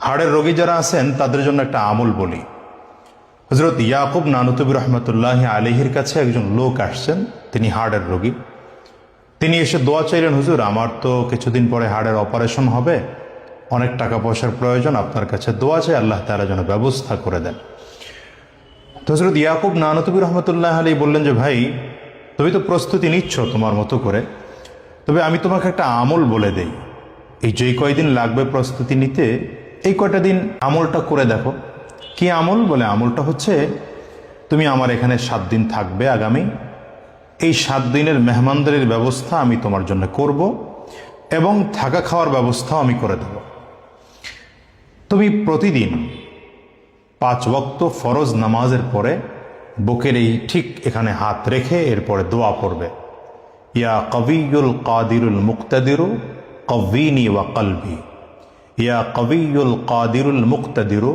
হাড়ের রোগী যারা আছেন তাদের জন্য একটা আমল বলি। হযরত ইয়াকুব নানুতুবি রহমতুল্লাহ আলাইহির কাছে একজন লোক আসছেন, তিনি হাড়ের রোগী। তিনি এসে দোয়া চাইলেন, হুজুর আমার তো কিছুদিন পরে হাড়ের অপারেশন হবে, অনেক টাকা পয়সার প্রয়োজন, আপনার কাছে দোয়া চাই আল্লাহ তাআলা যেন ব্যবস্থা করে দেন। তো হযরত ইয়াকুব নানুতুবি রহমতুল্লাহ আলাইহি বললেন যে, ভাই তুমি তো প্রস্তুতি নিচ্ছ তোমার মতো করে, তবে আমি তোমাকে একটা আমল বলে দেই। এই যেই কয়দিন লাগবে প্রস্তুতি নিতে, এই কয়টা দিন আমলটা করে দেখো। কি আমল? বলে আমলটা হচ্ছে তুমি আমার এখানে 7 দিন থাকবে আগামী। এই 7 দিনের মেহমানদারির ব্যবস্থা আমি তোমার জন্য করব এবং থাকা খাওয়ার ব্যবস্থাও আমি করে দেব। তুমি প্রতিদিন 5 ওয়াক্ত ফরজ নামাজের পরে বুকের এই ঠিক এখানে হাত রেখে এরপরে দোয়া পড়বে, ইয়া কবিয়ুল কাদিরুল মুক্তাদিরু কওয়িনি ওয়া কলবি, ইয়া কবিয়ুল কাদিরুল মুক্তাদিরু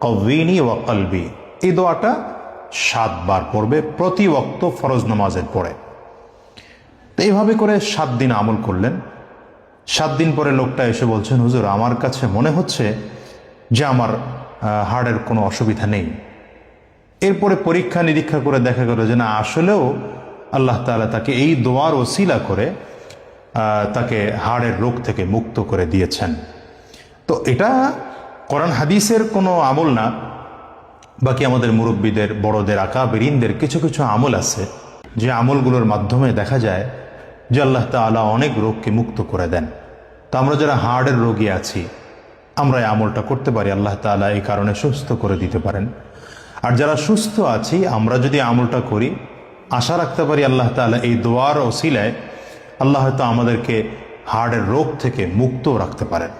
কওয়িনি ওয়া কলবি। এই দোয়াটা 7 বার পড়বে প্রতি ওয়াক্ত ফরজ নামাজের পরে। তো এইভাবে করে 7 দিন আমল করলেন। 7 দিন পরে লোকটা এসে বলছেন, হুজুর আমার কাছে মনে হচ্ছে যে আমার হাড়ের কোনো অসুবিধা নেই। এরপরে পরীক্ষা নিরীক্ষা করে দেখা গেল যে না, আসলেও আল্লাহ তাআলা তাকে এই দোয়ার ওসিলা করে তাকে হাড়ের রোগ থেকে মুক্ত করে দিয়েছেন। তো এটা কোরআন হাদিসের কোনো আমল না, বাকি আমাদের মুরব্বীদের, বড়দের, আকাবেরিনদের কিছু কিছু আমল আছে যে আমলগুলোর মাধ্যমে দেখা যায় যে আল্লাহ তাআলা অনেক রোগকে মুক্ত করে দেন। তো আমরা যারা হার্টের রোগী আছি আমরা এই আমলটা করতে পারি, আল্লাহ তাআলা এই কারণে সুস্থ করে দিতে পারেন। আর যারা সুস্থ আছি আমরা যদি আমলটা করি, আশা রাখতে পারি আল্লাহ তাআলা এই দোয়ার ওসিলায় আল্লাহ হয়তো আমাদেরকে হার্টের রোগ থেকে মুক্ত রাখতে পারেন।